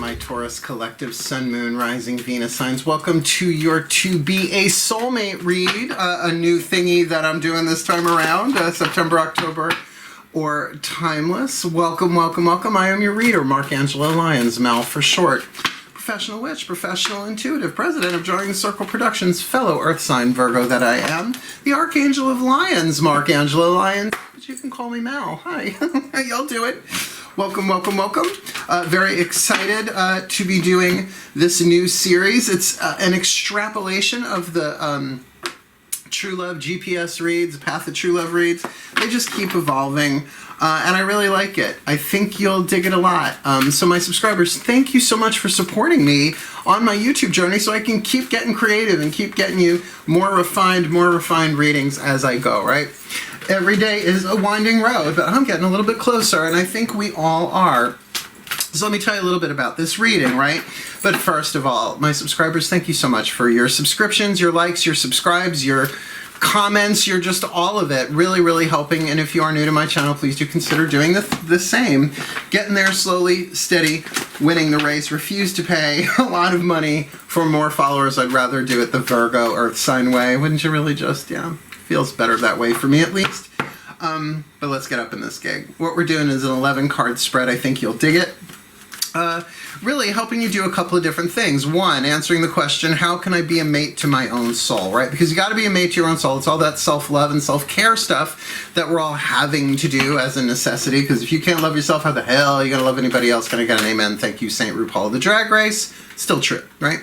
my Taurus collective Sun, Moon, Rising, Venus signs. Welcome to your To Be a Soulmate read, a new thingy that I'm doing this time around, September, October, or Timeless. Welcome, welcome, welcome. I am your reader, Angelo, Lyons, Mal for short. Professional witch, professional intuitive, president of Drawing Circle Productions, fellow earth sign Virgo that I am, the Archangel of Lyons, Angelo, Lyons, but you can call me Mal. Hi, how y'all doing? Welcome, welcome, welcome. Very excited to be doing this new series. It's an extrapolation of the True Love GPS reads, Path of True Love reads. They just keep evolving, and I really like it. I think you'll dig it a lot. So my subscribers, thank you so much for supporting me on my YouTube journey so I can keep getting creative and keep getting you more refined readings as I go, right? Every day is a winding road, but I'm getting a little bit closer, and I think we all are. So let me tell you a little bit about this reading, right? But first of all, my subscribers, thank you so much for your subscriptions, your likes, your subscribes, your comments, your just all of it. Really, really helping. And if you are new to my channel, please do consider doing the same. Getting there slowly, steady, winning the race. Refuse to pay a lot of money for more followers. I'd rather do it the Virgo Earth sign way. Wouldn't you really just, yeah? Feels better that way for me at least. But let's get up in this gig. What we're doing is an 11 card spread. I think you'll dig it. Really helping you do a couple of different things. One, answering the question, how can I be a mate to my own soul, right? Because you got to be a mate to your own soul. It's all that self-love and self-care stuff that we're all having to do as a necessity, because if you can't love yourself, how the hell are you going to love anybody else? Can I get an amen? Thank you, Saint RuPaul. The Drag Race, still true, right?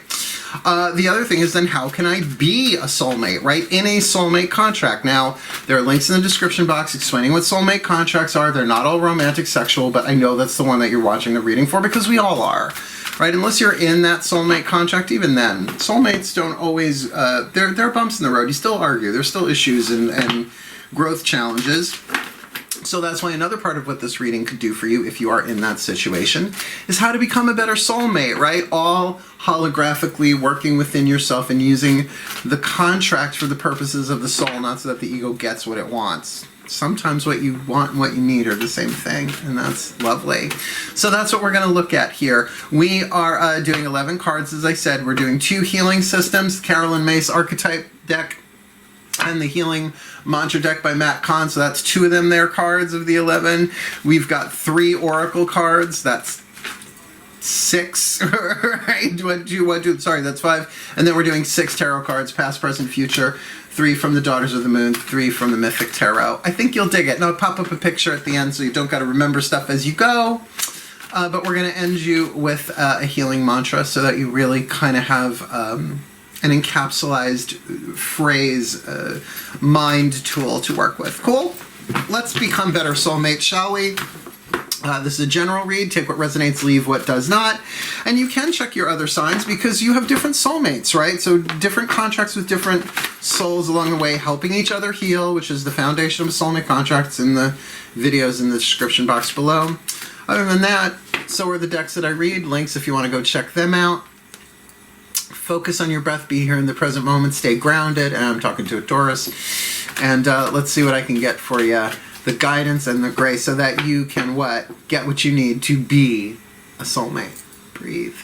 The other thing is then how can I be a soulmate, right? In a soulmate contract. Now, there are links in the description box explaining what soulmate contracts are. They're not all romantic, sexual, but I know that's the one that you're watching the reading for because we all are, right? Unless you're in that soulmate contract, even then, soulmates don't always, there are bumps in the road. You still argue. There's still issues and growth challenges. So that's why another part of what this reading could do for you if you are in that situation is how to become a better soulmate, right? All holographically working within yourself and using the contract for the purposes of the soul, not so that the ego gets what it wants. Sometimes what you want and what you need are the same thing, and that's lovely. So that's what we're going to look at here. We are doing 11 cards, as I said. We're doing 2 healing systems, Carolyn Mace archetype deck, and the Healing Mantra deck by Matt Kahn. So that's 2 of them there, cards of the 11. We've got 3 Oracle cards. That's 6, right? Sorry, that's 5. And then we're doing 6 Tarot cards, past, present, future. 3 from the Daughters of the Moon, 3 from the Mythic Tarot. I think you'll dig it. Now, I'll pop up a picture at the end so you don't got to remember stuff as you go. But we're going to end you with a healing mantra so that you really kind of have an encapsulated phrase, mind tool to work with. Cool? Let's become better soulmates, shall we? This is a general read. Take what resonates, leave what does not. And you can check your other signs because you have different soulmates, right? So different contracts with different souls along the way, helping each other heal, which is the foundation of soulmate contracts in the videos in the description box below. Other than that, so are the decks that I read. Links if you want to go check them out. Focus on your breath, be here in the present moment, stay grounded, and I'm talking to a Taurus. And let's see what I can get for you. The guidance and the grace so that you can what? Get what you need to be a soulmate. Breathe.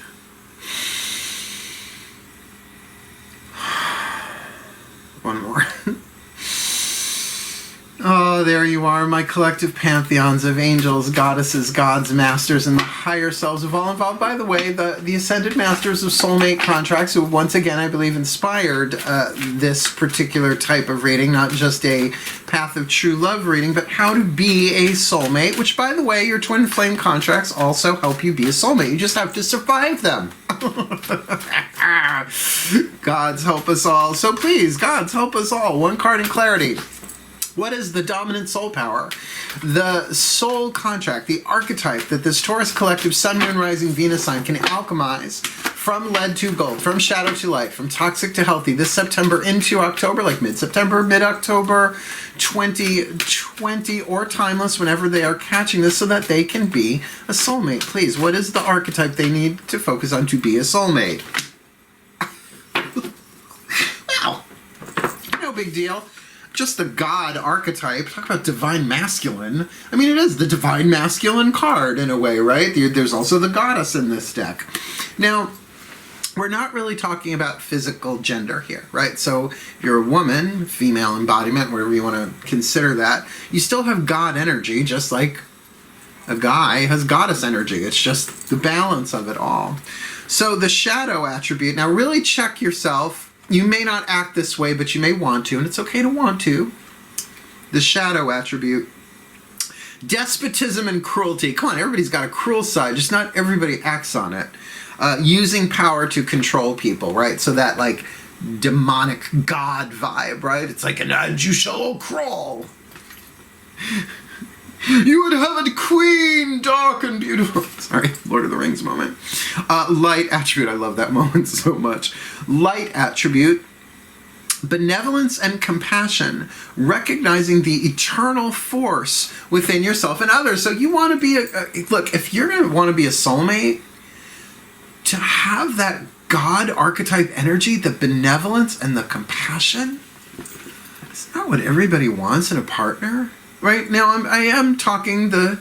One more. Oh, there you are, my collective pantheons of angels, goddesses, gods, masters, and the higher selves of all involved. By the way, the Ascended Masters of Soulmate Contracts, who once again, I believe, inspired this particular type of reading, not just a Path of True Love reading, but how to be a soulmate, which, by the way, your twin flame contracts also help you be a soulmate. You just have to survive them. Gods help us all. So please, gods help us all. One card in clarity. What is the dominant soul power? The soul contract, the archetype that this Taurus collective Sun, Moon, Rising, Venus sign can alchemize from lead to gold, from shadow to light, from toxic to healthy, this September into October, like mid-September, mid-October 2020, or timeless whenever they are catching this so that they can be a soulmate. Please, what is the archetype they need to focus on to be a soulmate? Wow. No big deal. just the God archetype. Talk about divine masculine. I mean, it is the divine masculine card in a way, right? There's also the goddess in this deck. Now, we're not really talking about physical gender here, right? So if you're a woman, female embodiment, whatever you want to consider that, you still have God energy, just like a guy has goddess energy. It's just the balance of it all. So the shadow attribute, now really check yourself. You may not act this way, but you may want to, and it's okay to want to. The shadow attribute. Despotism and cruelty. Come on, everybody's got a cruel side, just not everybody acts on it. Using power to control people, right? So that, like, demonic god vibe, right? It's like, and you shall crawl. You would have a queen, dark and beautiful. Sorry, Lord of the Rings moment. Light attribute. I love that moment so much. Light attribute. Benevolence and compassion. Recognizing the eternal force within yourself and others. So you want to be look, if you're going to want to be a soulmate, to have that God archetype energy, the benevolence and the compassion, is that what everybody wants in a partner? Right now, I am talking the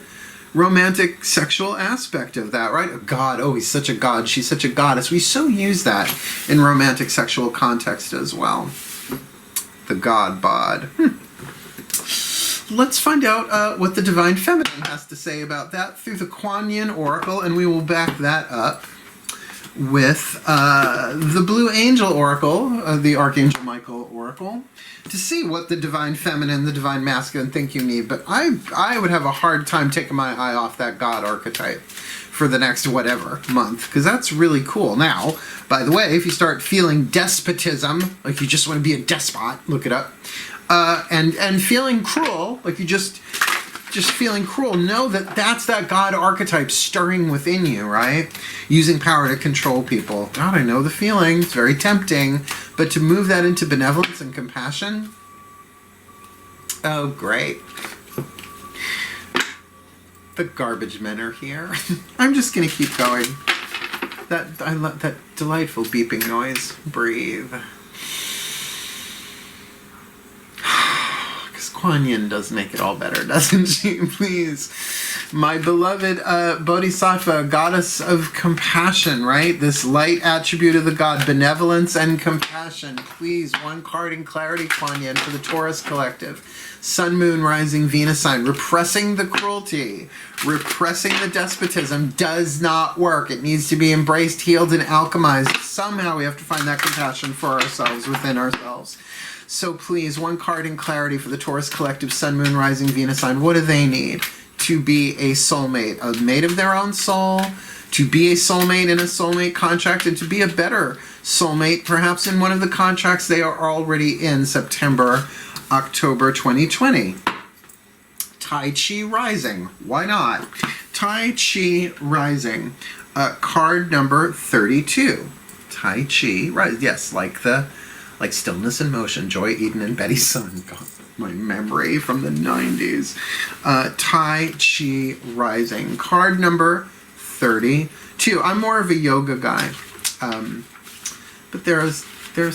romantic sexual aspect of that, right? A god, oh, he's such a god, she's such a goddess. We so use that in romantic sexual context as well. The god bod. Let's find out what the Divine Feminine has to say about that through the Kuan Yin Oracle, and we will back that up with the Blue Angel Oracle, the Archangel Michael Oracle, to see what the Divine Feminine, the Divine Masculine think you need. But I would have a hard time taking my eye off that God archetype for the next whatever month, because that's really cool. Now, by the way, if you start feeling despotism, like you just want to be a despot, look it up, and feeling cruel, like you just feeling cruel, know that that's that God archetype stirring within you, right? Using power to control people. God, I know the feeling. It's very tempting. But to move that into benevolence and compassion, oh, great. The garbage men are here. I'm just going to keep going. I love that delightful beeping noise. Breathe. Kuan Yin does make it all better, doesn't she? Please. My beloved Bodhisattva, goddess of compassion, right? This light attribute of the god, benevolence and compassion. Please, one card in clarity, Kuan Yin, for the Taurus collective. Sun, Moon, Rising, Venus sign. Repressing the cruelty, repressing the despotism does not work. It needs to be embraced, healed, and alchemized. Somehow we have to find that compassion for ourselves, within ourselves. So please, one card in clarity for the Taurus collective, Sun, Moon, Rising, Venus sign. What do they need to be a soulmate? A mate of their own soul, to be a soulmate in a soulmate contract, and to be a better soulmate, perhaps in one of the contracts they are already in, September, October 2020. Tai Chi Rising. Why not? Tai Chi Rising. Card number 32. Tai Chi Rising. Yes, like Stillness and Motion, Joy Eden and Betty Sun. God, my memory from the 90s. Tai Chi Rising. Card number 32. I'm more of a yoga guy. But there's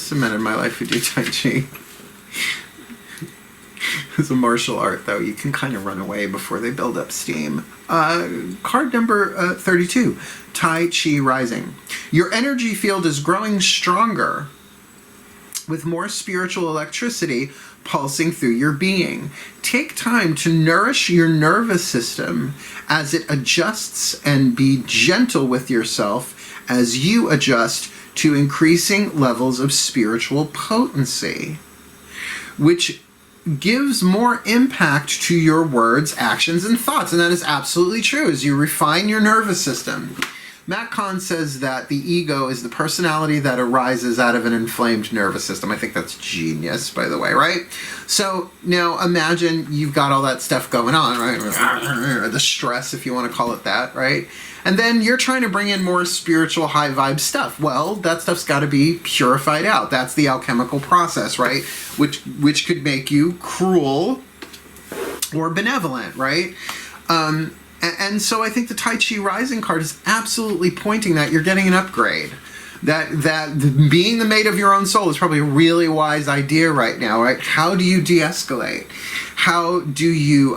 some men in my life who do Tai Chi. It's a martial art, though. You can kind of run away before they build up steam. Card number 32. Tai Chi Rising. Your energy field is growing stronger, with more spiritual electricity pulsing through your being. Take time to nourish your nervous system as it adjusts, and be gentle with yourself as you adjust to increasing levels of spiritual potency, which gives more impact to your words, actions, and thoughts. And that is absolutely true as you refine your nervous system. Matt Kahn says that the ego is the personality that arises out of an inflamed nervous system. I think that's genius, by the way, right? So now imagine you've got all that stuff going on, right? The stress, if you want to call it that, right? And then you're trying to bring in more spiritual, high vibe stuff. Well, that stuff's got to be purified out. That's the alchemical process, right? Which could make you cruel or benevolent, right? And so I think the Tai Chi Rising card is absolutely pointing that you're getting an upgrade. that being the mate of your own soul is probably a really wise idea right now, right? How do you de-escalate? How do you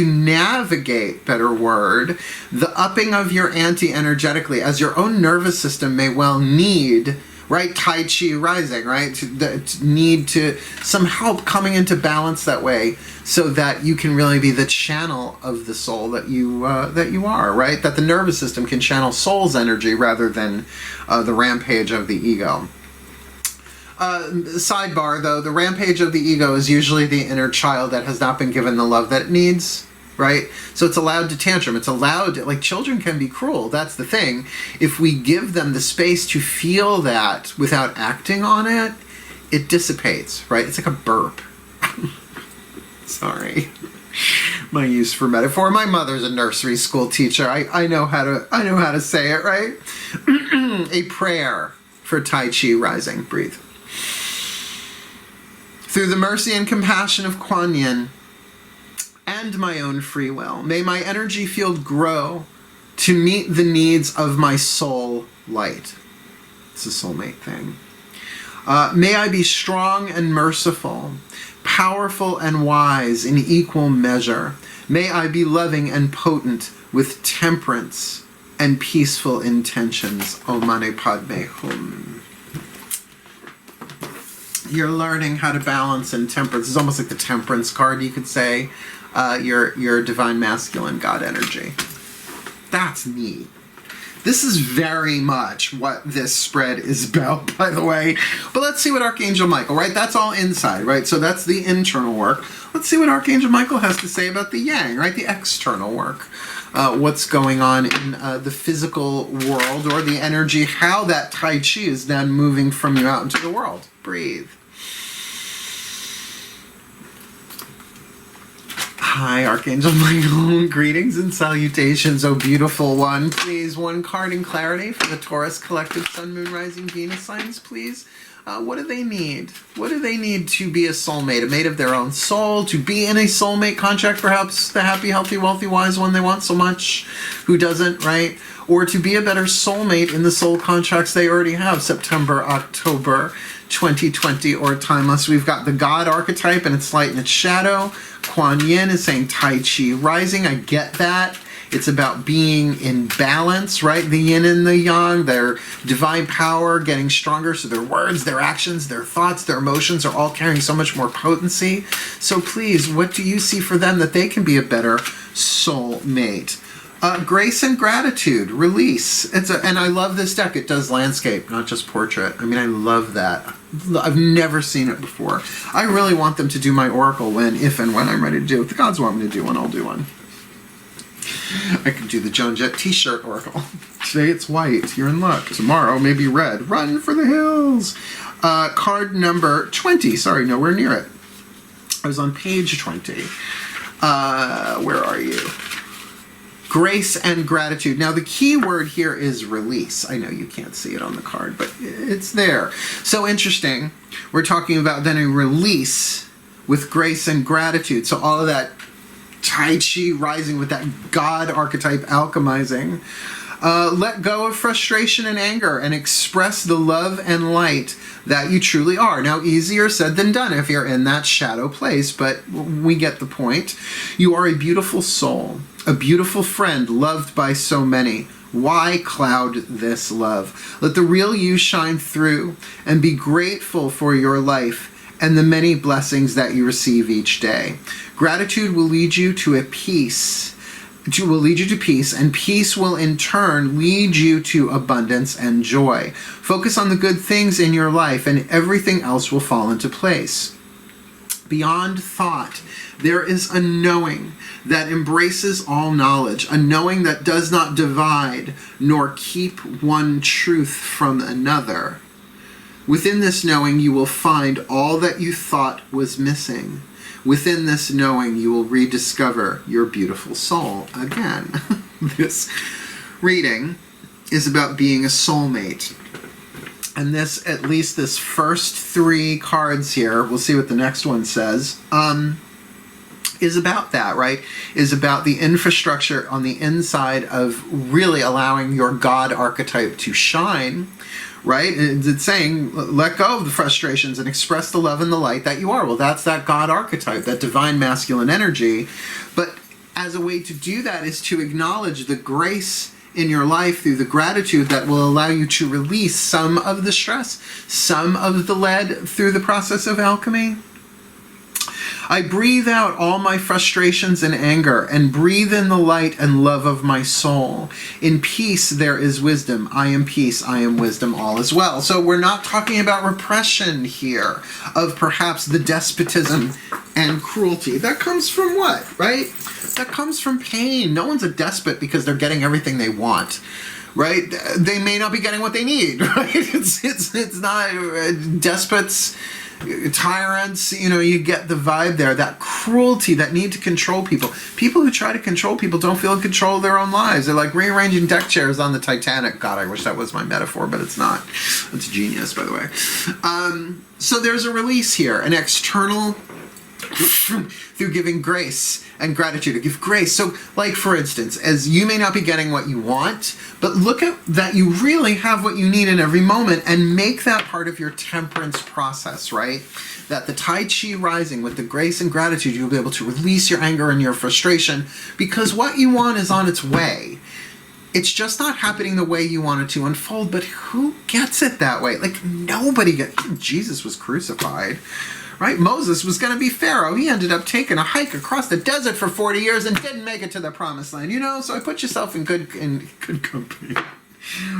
navigate, better word, the upping of your ante energetically, as your own nervous system may well need, right? Tai Chi rising, right? To need to some help coming into balance that way, so that you can really be the channel of the soul that you are, right? That the nervous system can channel soul's energy rather than the rampage of the ego. Sidebar though, the rampage of the ego is usually the inner child that has not been given the love that it needs, right? So it's allowed to tantrum. It's allowed to, like, children can be cruel. That's the thing. If we give them the space to feel that without acting on it, it dissipates, right? It's like a burp. Sorry. My use for metaphor. My mother's a nursery school teacher. I know how to say it, right? A prayer for Tai Chi rising. Breathe. Through the mercy and compassion of Kuan Yin and my own free will, may my energy field grow to meet the needs of my soul light. It's a soulmate thing. May I be strong and merciful, powerful and wise in equal measure. May I be loving and potent with temperance and peaceful intentions. Om Mani Padme Hum. You're learning how to balance and temperance. It's almost like the temperance card, you could say. Your divine masculine God energy. That's neat. This is very much what this spread is about, by the way. But let's see what Archangel Michael, right? That's all inside, right? So that's the internal work. Let's see what Archangel Michael has to say about the yang, right? The external work. What's going on in the physical world, or the energy, how that Tai Chi is then moving from you out into the world. Breathe. Hi, Archangel Michael. Greetings and salutations, oh beautiful one. Please, one card in clarity for the Taurus collective Sun, Moon, Rising, Venus signs, please. What do they need? What do they need to be a soulmate? A mate of their own soul? To be in a soulmate contract, perhaps? The happy, healthy, wealthy, wise one they want so much? Who doesn't, right? Or to be a better soulmate in the soul contracts they already have, September, October 2020, or timeless. We've got the God archetype and its light and its shadow. Kuan Yin is saying Tai Chi rising. I get that. It's about being in balance, right? The yin and the yang, their divine power getting stronger, so their words, their actions, their thoughts, their emotions are all carrying so much more potency. So please, what do you see for them that they can be a better soulmate? Grace and gratitude, release. And I love this deck. It does landscape, not just portrait. I mean, I love that. I've never seen it before. I really want them to do my oracle if and when I'm ready to do it. If the gods want me to do one, I'll do one. I could do the Joan Jett t-shirt oracle. Today it's white. You're in luck. Tomorrow maybe red. Run for the hills. Card number 20. Sorry, nowhere near it. I was on page 20. Where are you? Grace and gratitude. Now the key word here is release. I know you can't see it on the card, but it's there. So interesting. We're talking about then a release with grace and gratitude. So all of that Tai Chi rising with that God archetype alchemizing. Let go of frustration and anger and express the love and light that you truly are. Now, easier said than done if you're in that shadow place, but we get the point. You are a beautiful soul, a beautiful friend loved by so many. Why cloud this love? Let the real you shine through and be grateful for your life and the many blessings that you receive each day. Gratitude will lead you to peace, and peace will in turn lead you to abundance and joy. Focus on the good things in your life, and everything else will fall into place. Beyond thought, there is a knowing that embraces all knowledge, a knowing that does not divide nor keep one truth from another. Within this knowing, you will find all that you thought was missing. Within this knowing, you will rediscover your beautiful soul again. This reading is about being a soulmate. And this, at least this first 3 cards here, we'll see what the next one says, is about that, right? Is about the infrastructure on the inside of really allowing your God archetype to shine, right? It's saying, let go of the frustrations and express the love and the light that you are. Well, that's that God archetype, that divine masculine energy. But as a way to do that is to acknowledge the grace in your life through the gratitude that will allow you to release some of the stress, some of the lead through the process of alchemy. I breathe out all my frustrations and anger and breathe in the light and love of my soul. In peace there is wisdom. I am peace, I am wisdom, all is well. So we're not talking about repression here of perhaps the despotism and cruelty. That comes from what, right? That comes from pain. No one's a despot because they're getting everything they want. Right? They may not be getting what they need, right? It's not despots, tyrants, you get the vibe there. That cruelty, that need to control people. People who try to control people don't feel in control of their own lives. They're like rearranging deck chairs on the Titanic. God, I wish that was my metaphor, but it's not. It's genius, by the way. So there's a release here, an external through giving grace and gratitude to give grace. So like for instance, as you may not be getting what you want, but look at that you really have what you need in every moment and make that part of your temperance process, right? That the Tai Chi rising with the grace and gratitude, you'll be able to release your anger and your frustration because what you want is on its way. It's just not happening the way you want it to unfold, but who gets it that way? Like nobody Jesus was crucified. Right? Moses was going to be Pharaoh. He ended up taking a hike across the desert for 40 years and didn't make it to the promised land. So I put yourself in good company.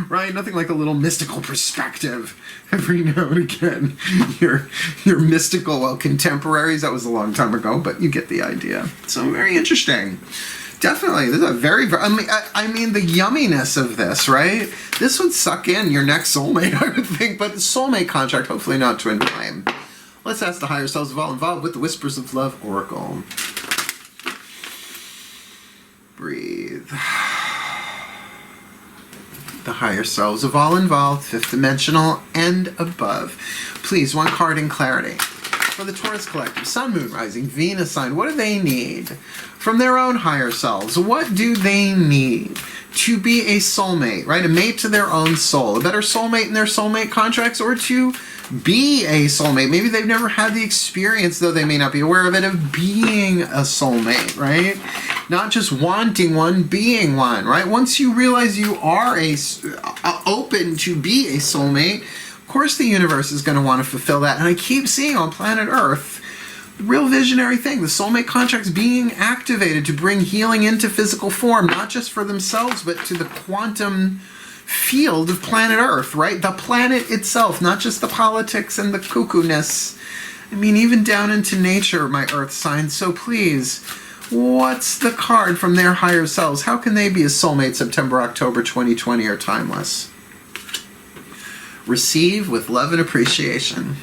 Right? Nothing like a little mystical perspective every now and again. Your mystical contemporaries, that was a long time ago, but you get the idea. So very interesting. Definitely. This is a very, I mean the yumminess of this, right? This would suck in your next soulmate, I would think, but the soulmate contract, hopefully not twin flame. Let's ask the higher selves of all involved with the Whispers of Love Oracle. Breathe. The higher selves of all involved, fifth dimensional and above. Please, one card in clarity. For the Taurus Collective, Sun, Moon, Rising, Venus sign, what do they need? From their own higher selves, what do they need to be a soulmate, right? A mate to their own soul. A better soulmate in their soulmate contracts, or to be a soulmate. Maybe they've never had the experience, though they may not be aware of it, of being a soulmate, right? Not just wanting one, being one, right? Once you realize you are open to be a soulmate, of course the universe is going to want to fulfill that. And I keep seeing on planet Earth, real visionary thing, the soulmate contracts being activated to bring healing into physical form, not just for themselves, but to the quantum field of planet Earth, right? The planet itself, not just the politics and the cuckoo-ness. I mean, even down into nature, my Earth signs. So please, what's the card from their higher selves? How can they be a soulmate September, October 2020 or timeless? Receive with love and appreciation.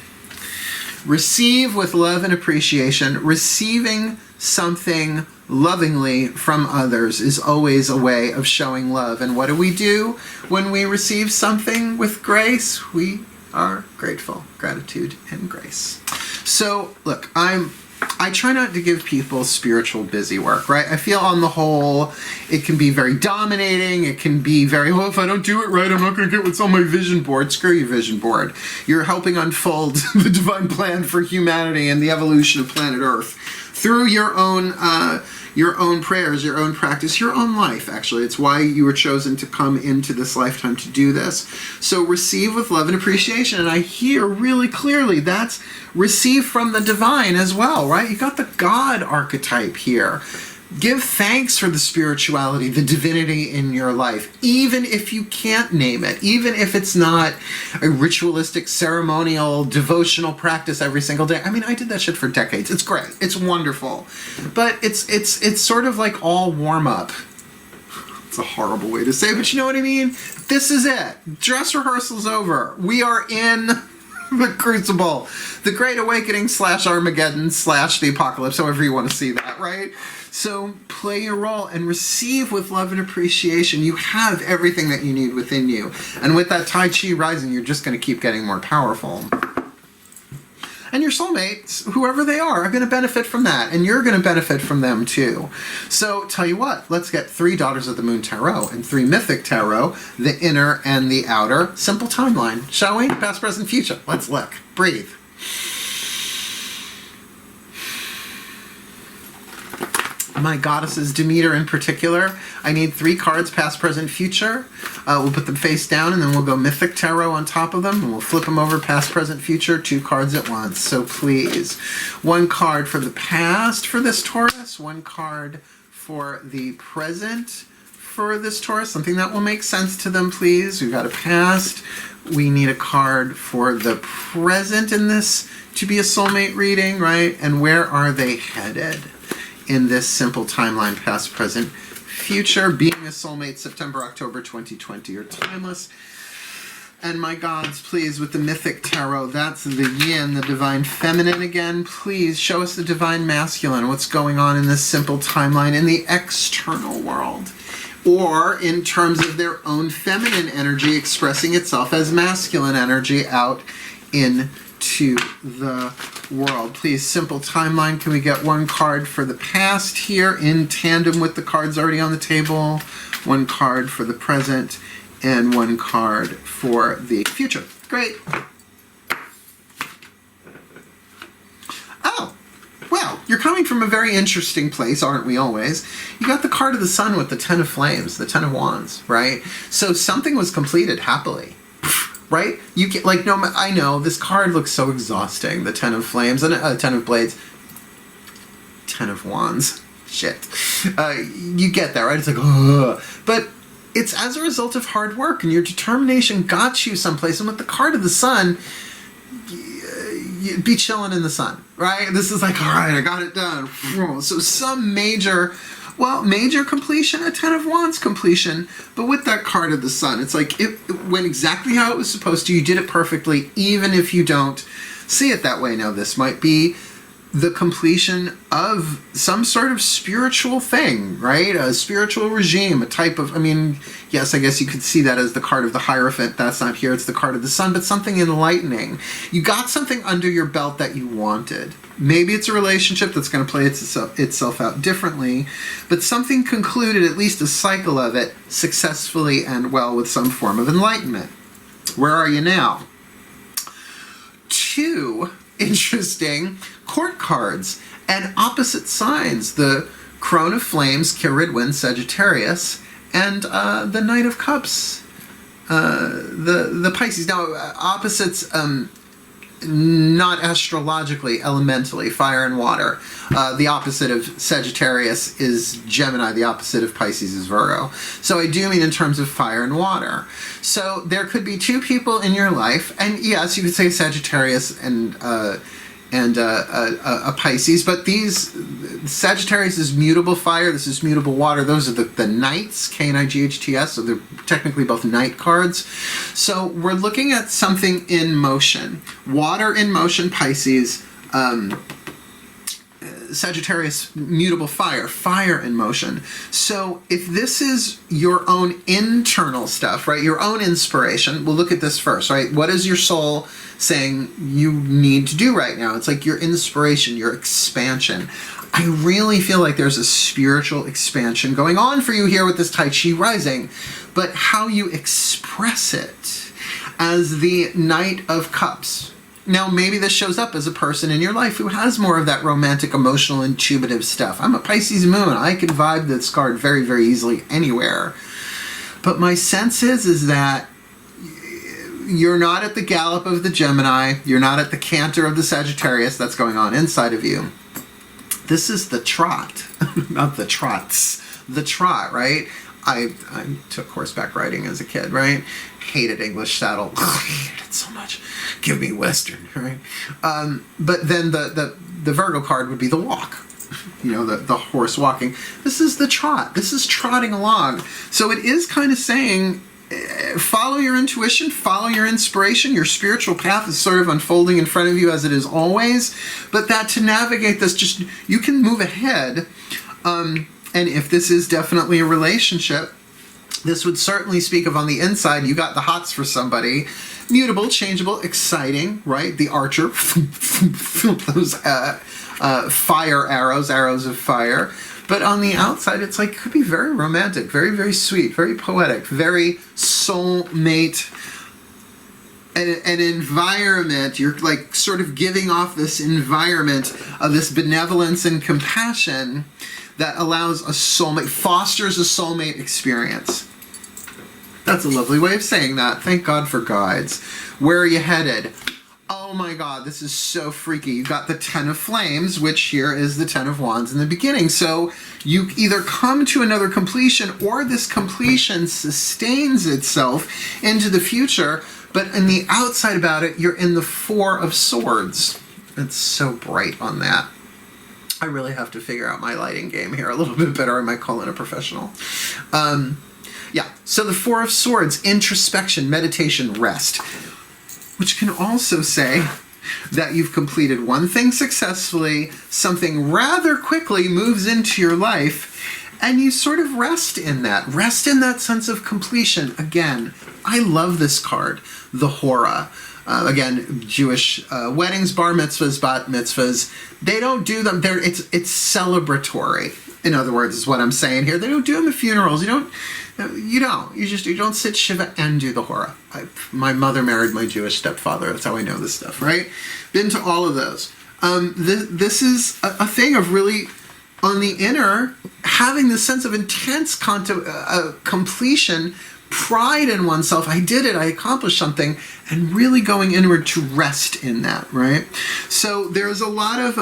Receive with love and appreciation. Receiving something lovingly from others is always a way of showing love. And what do when we receive something with grace? We are grateful. Gratitude and grace. So, look, I try not to give people spiritual busy work, right? I feel on the whole, it can be very dominating. It can be very, well, if I don't do it right, I'm not going to get what's on my vision board. Screw your vision board. You're helping unfold the divine plan for humanity and the evolution of planet Earth through your own prayers, your own practice, your own life, actually. It's why you were chosen to come into this lifetime to do this. So receive with love and appreciation. And I hear really clearly that's receive from the divine as well, right? You got the God archetype here. Give thanks for the spirituality, the divinity in your life, even if you can't name it, even if it's not a ritualistic, ceremonial, devotional practice every single day. I mean, I did that shit for decades. It's great. It's wonderful. But it's sort of like all warm-up. It's a horrible way to say it, but you know what I mean? This is it. Dress rehearsal's over. We are in the crucible, the Great Awakening / Armageddon / the Apocalypse, however you want to see that, right? So play your role and receive with love and appreciation. You have everything that you need within you. And with that Tai Chi rising, you're just going to keep getting more powerful. And your soulmates, whoever they are going to benefit from that. And you're going to benefit from them too. So tell you what, let's get 3 Daughters of the Moon Tarot and 3 Mythic Tarot, the inner and the outer. Simple timeline, shall we? Past, present, future. Let's look. Breathe. My goddesses, Demeter in particular. I need 3 cards, past, present, future. We'll put them face down, and then we'll go Mythic Tarot on top of them, and we'll flip them over, past, present, future, 2 cards at once. So please, 1 card for the past for this Taurus, 1 card for the present for this Taurus, something that will make sense to them, please. We've got a past. We need a card for the present in this to be a soulmate reading, right? And where are they headed in this simple timeline, past, present, future? Being a soulmate, September, October 2020 are timeless. And my gods, please, with the Mythic Tarot, that's the yin, the divine feminine again. Please show us the divine masculine, what's going on in this simple timeline in the external world, or in terms of their own feminine energy expressing itself as masculine energy out into the world. Please, simple timeline. Can we get 1 card for the past here in tandem with the cards already on the table, 1 card for the present, and 1 card for the future? Great. Oh, well, you're coming from a very interesting place, aren't we always? You got the card of the Sun with the 10 of Flames, the 10 of Wands, right? So something was completed happily. Right? You get, like, no, I know this card looks so exhausting. The 10 of Flames and 10 of Blades, 10 of Wands. Shit. You get that, right? It's like, ugh. But it's as a result of hard work, and your determination got you someplace. And with the card of the Sun, you'd be chilling in the sun, right? This is like, all right, I got it done. So some major completion, a 10 of Wands completion, but with that card of the Sun, it's like it went exactly how it was supposed to. You did it perfectly, even if you don't see it that way. Now, this might be the completion of some sort of spiritual thing, right? A spiritual regime, a type of, I mean, yes, I guess you could see that as the card of the Hierophant. That's not here, it's the card of the Sun, but something enlightening. You got something under your belt that you wanted. Maybe it's a relationship that's going to play itself out differently, but something concluded, at least a cycle of it, successfully and well with some form of enlightenment. Where are you now? 2 interesting court cards and opposite signs. The Crone of Flames, Chiridwen, Sagittarius, and the Knight of Cups, the Pisces. Now, opposites, not astrologically, elementally, fire and water. The opposite of Sagittarius is Gemini. The opposite of Pisces is Virgo. So I do mean in terms of fire and water. So there could be 2 people in your life, and yes, you could say Sagittarius and a Pisces, but these, Sagittarius is mutable fire, this is mutable water. Those are the Knights, K-N-I-G-H-T-S, so they're technically both Knight cards. So we're looking at something in motion. Water in motion, Pisces. Sagittarius, mutable fire, fire in motion. So if this is your own internal stuff, right, your own inspiration, we'll look at this first, right? What is your soul saying you need to do right now? It's like your inspiration, your expansion. I really feel like there's a spiritual expansion going on for you here with this Tai Chi rising, but how you express it as the Knight of Cups. Now, maybe this shows up as a person in your life who has more of that romantic, emotional, intuitive stuff. I'm a Pisces moon. I can vibe this card very, very easily anywhere. But my sense is that you're not at the gallop of the Gemini. You're not at the canter of the Sagittarius that's going on inside of you. This is the trot, not the trots. The trot, right? I took horseback riding as a kid, right? Hated English saddle. Hated it so much. Give me Western, right? But then the Virgo card would be the walk. You know, the horse walking. This is the trot. This is trotting along. So it is kind of saying, follow your intuition, follow your inspiration. Your spiritual path is sort of unfolding in front of you as it is always. But that to navigate this, just you can move ahead. And if this is definitely a relationship, This would certainly speak of on the inside, you got the hots for somebody. Mutable, changeable, exciting, right? The archer, those fire arrows, arrows of fire. But on the outside, it's like, could be very romantic, very, very sweet, very poetic, very soulmate. An environment, you're like sort of giving off this environment of this benevolence and compassion that allows a soulmate, fosters a soulmate experience. That's a lovely way of saying that. Thank God for guides. Where are you headed? Oh my God, this is so freaky. You got the Ten of Flames, which here is the Ten of Wands in the beginning. So you either come to another completion or this completion sustains itself into the future. But in the outside about it, you're in the Four of Swords. It's so bright on that. I really have to figure out my lighting game here a little bit better. I might call in a professional. Yeah, so the Four of Swords, introspection, meditation, rest, which can also say that you've completed one thing successfully, something rather quickly moves into your life, and you sort of rest in that. Rest in that sense of completion. Again, I love this card, the Hora. Again, Jewish weddings, bar mitzvahs, bat mitzvahs, they don't do them. It's celebratory. In other words, is what I'm saying here. They don't do them at funerals. You don't sit Shiva and do the Hora. My mother married my Jewish stepfather. That's how I know this stuff, right? Been to all of those. This is a thing of really, on the inner, having this sense of intense completion, pride in oneself. I did it. I accomplished something. And really going inward to rest in that, right? So there's a lot of...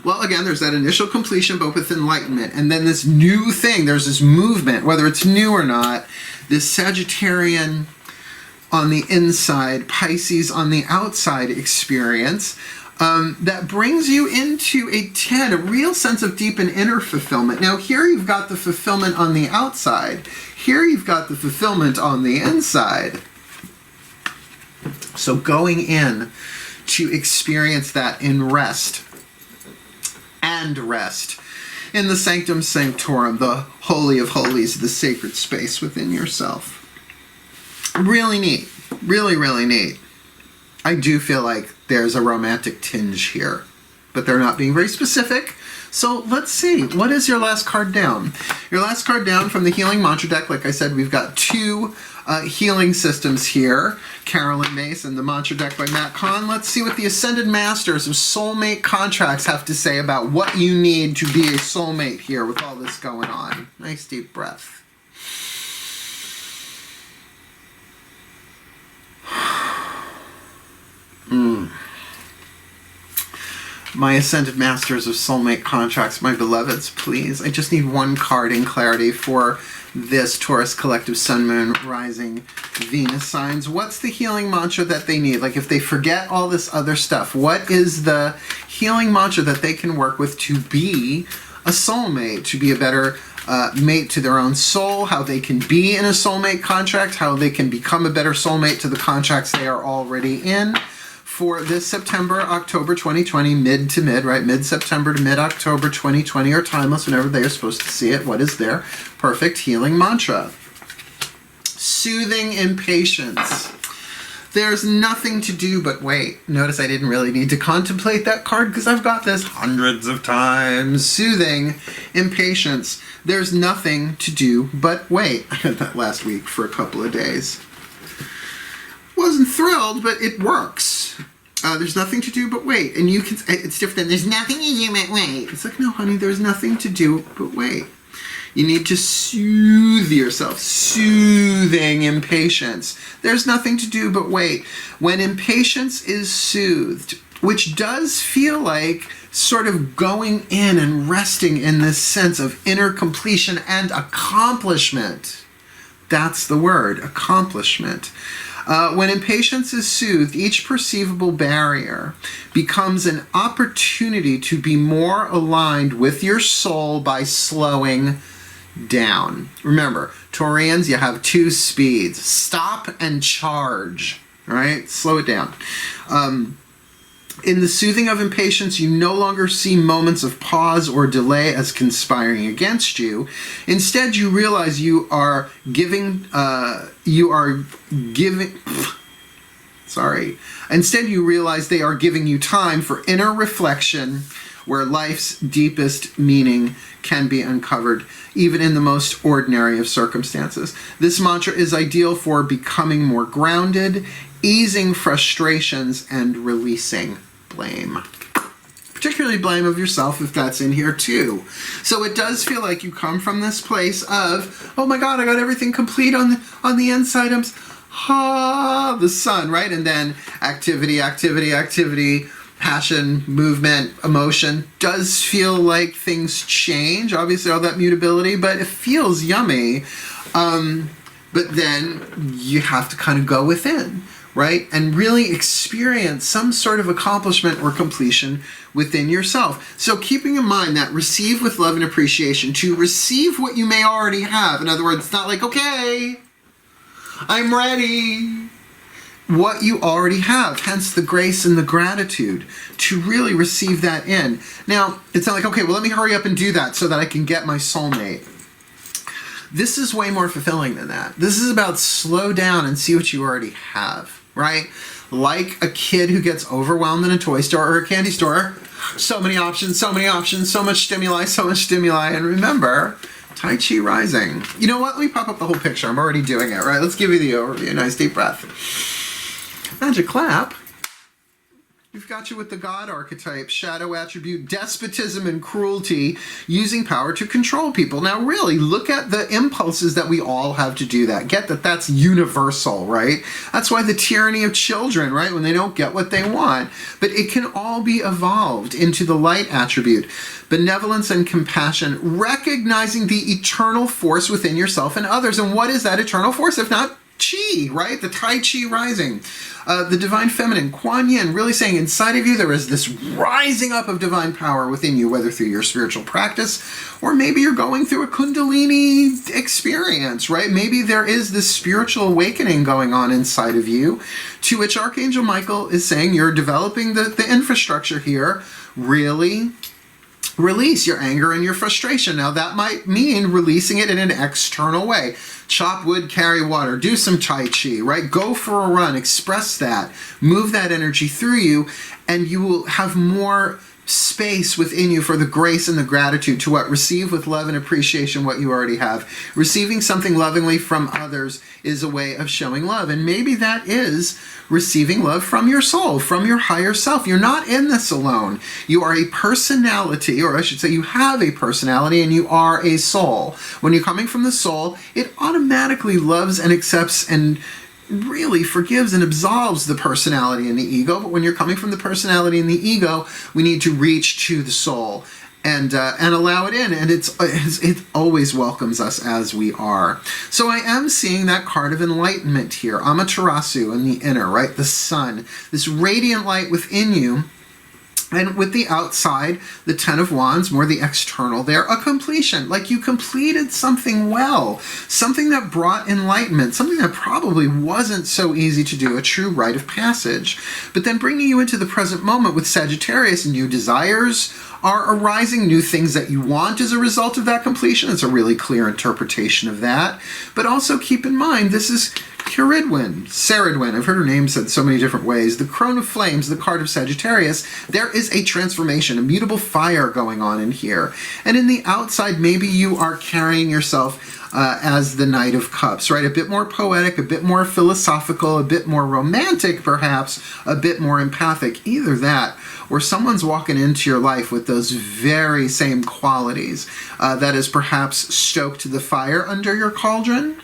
well, again, there's that initial completion, but with enlightenment. And then this new thing, there's this movement, whether it's new or not, this Sagittarian on the inside, Pisces on the outside experience, that brings you into a 10, a real sense of deep and inner fulfillment. Now, here you've got the fulfillment on the outside. Here you've got the fulfillment on the inside. So going in to experience that in rest. And rest in the Sanctum Sanctorum, the Holy of Holies, the sacred space within yourself. Really neat. Really, really neat. I do feel like there's a romantic tinge here, but they're not being very specific. So let's see. What is your last card down? Your last card down from the Healing Mantra deck, like I said, we've got two healing systems here. Carolyn Mace and the Mantra deck by Matt Kahn. Let's see what the Ascended Masters of Soulmate Contracts have to say about what you need to be a soulmate here with all this going on. Nice deep breath. My Ascended Masters of Soulmate Contracts, my beloveds, please. I just need one card in clarity for this Taurus Collective Sun, Moon, Rising, Venus signs. What's the healing mantra that they need? Like if they forget all this other stuff, what is the healing mantra that they can work with to be a soulmate, to be a better mate to their own soul, how they can be in a soulmate contract, how they can become a better soulmate to the contracts they are already in? For this September, October 2020, mid to mid, right? Mid-September to mid-October 2020, or timeless, whenever they are supposed to see it. What is their perfect healing mantra? Soothing impatience. There's nothing to do but wait. Notice I didn't really need to contemplate that card because I've got this hundreds of times. Soothing impatience. There's nothing to do but wait. I had that last week for a couple of days. Wasn't thrilled, but it works. There's nothing to do but wait. And you can, it's different. There's nothing to do but wait. It's like, no, honey, there's nothing to do but wait. You need to soothe yourself. Soothing impatience. There's nothing to do but wait. When impatience is soothed, which does feel like sort of going in and resting in this sense of inner completion and accomplishment. That's the word, accomplishment. When impatience is soothed, each perceivable barrier becomes an opportunity to be more aligned with your soul by slowing down. Remember, Taurians, you have two speeds. Stop and charge. All right? Slow it down. In the soothing of impatience, you no longer see moments of pause or delay as conspiring against you. Instead, you realize you are giving. Instead, you realize they are giving you time for inner reflection, where life's deepest meaning can be uncovered, even in the most ordinary of circumstances. This mantra is ideal for becoming more grounded, easing frustrations, and releasing blame. Particularly blame of yourself, if that's in here too. So it does feel like you come from this place of, oh my God, I got everything complete on the inside. The sun, right? And then activity, passion, movement, emotion. Does feel like things change. Obviously, all that mutability, but it feels yummy. But then you have to kind of go within, right? And really experience some sort of accomplishment or completion within yourself. So keeping in mind that receive with love and appreciation, to receive what you may already have. In other words, it's not like, okay, I'm ready. What you already have, hence the grace and the gratitude to really receive that in. Now, it's not like, okay, well, let me hurry up and do that so that I can get my soulmate. This is way more fulfilling than that. This is about slow down and see what you already have, right? Like a kid who gets overwhelmed in a toy store or a candy store. So many options, so much stimuli, and remember, Tai Chi rising. You know what? Let me pop up the whole picture. I'm already doing it, right? Let's give you the overview. Nice deep breath. Magic clap. We've got you with the God archetype, shadow attribute, despotism and cruelty, using power to control people. Now really, look at the impulses that we all have to do that. Get that that's universal, right? That's why the tyranny of children, right? When they don't get what they want. But it can all be evolved into the light attribute. Benevolence and compassion, recognizing the eternal force within yourself and others. And what is that eternal force if not Chi, right? The Tai Chi rising. The divine feminine, Kuan Yin, really saying inside of you there is this rising up of divine power within you, whether through your spiritual practice or maybe you're going through a Kundalini experience, right? Maybe there is this spiritual awakening going on inside of you, to which Archangel Michael is saying you're developing the infrastructure here. Really release your anger and your frustration. Now that might mean releasing it in an external way. Chop wood, carry water, do some Tai Chi, right? Go for a run, express that, move that energy through you, and you will have more space within you for the grace and the gratitude to what? Receive with love and appreciation what you already have. Receiving something lovingly from others is a way of showing love. And maybe that is receiving love from your soul, from your higher self. You're not in this alone. You are a personality, or I should say you have a personality, and you are a soul. When you're coming from the soul, it automatically loves and accepts and really forgives and absolves the personality and the ego. But when you're coming from the personality and the ego, we need to reach to the soul and allow it in. And it always welcomes us as we are. So I am seeing that card of enlightenment here, Amaterasu in the inner, right? The sun, this radiant light within you. And with the outside, the Ten of Wands, more the external there, a completion. Like you completed something well, something that brought enlightenment, something that probably wasn't so easy to do, a true rite of passage. But then bringing you into the present moment with Sagittarius, new desires are arising, new things that you want as a result of that completion. It's a really clear interpretation of that. But also keep in mind, this is Ceridwen, I've heard her name said so many different ways. The Crone of Flames, the card of Sagittarius, there is a transformation, a mutable fire going on in here. And in the outside, maybe you are carrying yourself as the Knight of Cups, right? A bit more poetic, a bit more philosophical, a bit more romantic, perhaps, a bit more empathic. Either that, or someone's walking into your life with those very same qualities that is perhaps stoked the fire under your cauldron,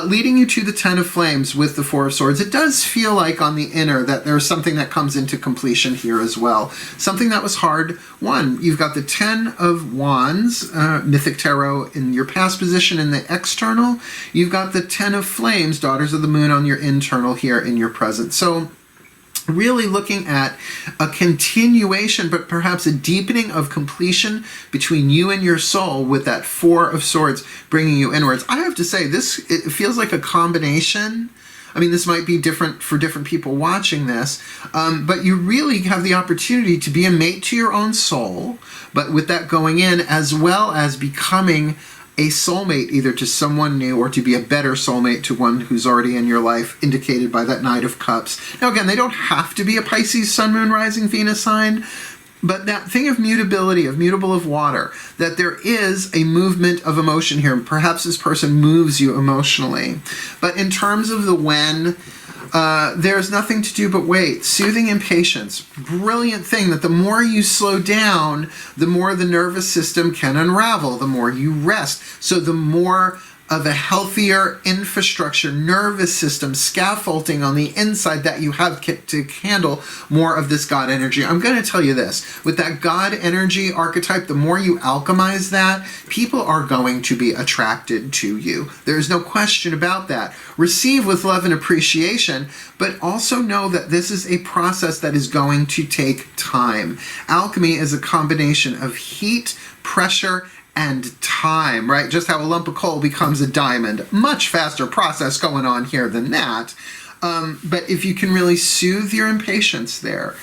leading you to the Ten of Flames with the Four of Swords. It does feel like on the inner that there's something that comes into completion here as well. Something that was hard won. You've got the Ten of Wands, Mythic Tarot in your past position in the external. You've got the Ten of Flames, Daughters of the Moon on your internal here in your present. So really looking at a continuation, but perhaps a deepening of completion between you and your soul with that Four of Swords bringing you inwards. I have to say, it feels like a combination I mean, this might be different for different people watching this, but you really have the opportunity to be a mate to your own soul, but with that going in, as well as becoming a soulmate, either to someone new or to be a better soulmate to one who's already in your life, indicated by that Knight of Cups. Now again, they don't have to be a Pisces, Sun, Moon, Rising, Venus sign, but that thing of mutability, of mutable of water, that there is a movement of emotion here. Perhaps this person moves you emotionally. But in terms of the when, there's nothing to do but wait. Soothing impatience. Brilliant thing that the more you slow down, the more the nervous system can unravel, the more you rest. So the more of a healthier infrastructure, nervous system, scaffolding on the inside that you have to handle more of this God energy. I'm going to tell you this, with that God energy archetype, the more you alchemize that, people are going to be attracted to you. There's no question about that. Receive with love and appreciation, but also know that this is a process that is going to take time. Alchemy is a combination of heat, pressure, and time, right? Just how a lump of coal becomes a diamond. Much faster process going on here than that. But if you can really soothe your impatience there,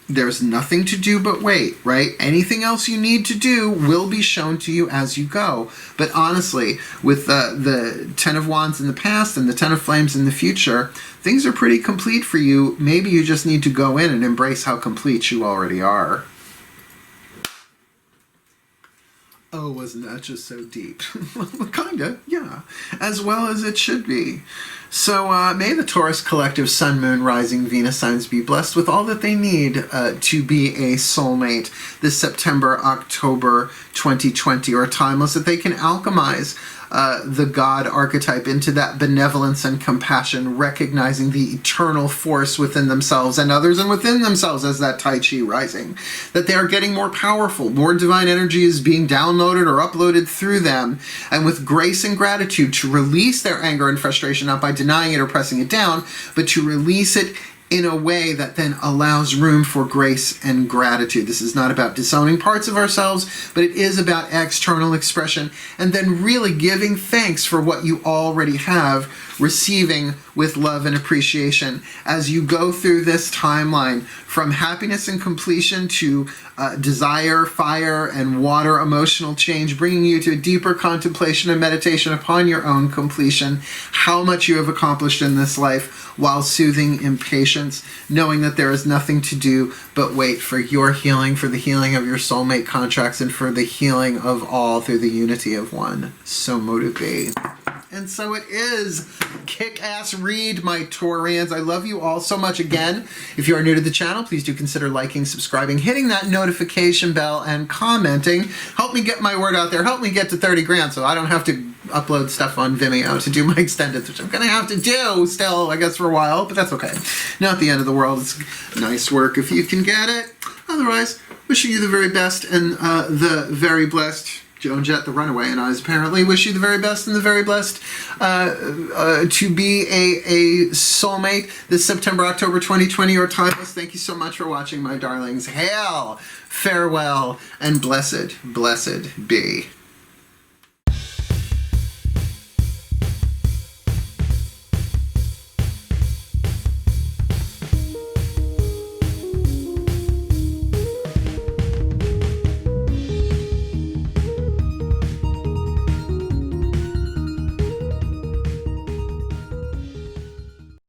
there's nothing to do but wait, right? Anything else you need to do will be shown to you as you go. But honestly, with the Ten of Wands in the past and the Ten of Flames in the future, things are pretty complete for you. Maybe you just need to go in and embrace how complete you already are. Oh, wasn't that just so deep? Kinda, yeah. As well as it should be. So may the Taurus collective Sun, Moon, Rising, Venus signs be blessed with all that they need to be a soulmate this September, October 2020, or timeless, that they can alchemize the God archetype into that benevolence and compassion, recognizing the eternal force within themselves and others and within themselves as that Tai Chi rising. That they are getting more powerful, more divine energy is being downloaded or uploaded through them, and with grace and gratitude to release their anger and frustration, not by denying it or pressing it down, but to release it in a way that then allows room for grace and gratitude. This is not about disowning parts of ourselves, but it is about external expression, and then really giving thanks for what you already have, receiving with love and appreciation as you go through this timeline from happiness and completion to desire, fire, and water emotional change, bringing you to a deeper contemplation and meditation upon your own completion, how much you have accomplished in this life, while soothing impatience, knowing that there is nothing to do but wait for your healing, for the healing of your soulmate contracts, and for the healing of all through the unity of one. So mote it be. And so it is. Kick-ass read, my Taurians. I love you all so much. Again, if you are new to the channel, please do consider liking, subscribing, hitting that notification bell, and commenting. Help me get my word out there. Help me get to 30 grand so I don't have to upload stuff on Vimeo to do my extended, which I'm going to have to do still, I guess, for a while, but that's okay. Not the end of the world. It's nice work if you can get it. Otherwise, wishing you the very best and the very blessed. Joan Jett, the runaway, and I apparently wish you the very best and the very blessed to be a soulmate this September, October 2020 or timeless. Thank you so much for watching, my darlings. Hail, farewell, and blessed, blessed be.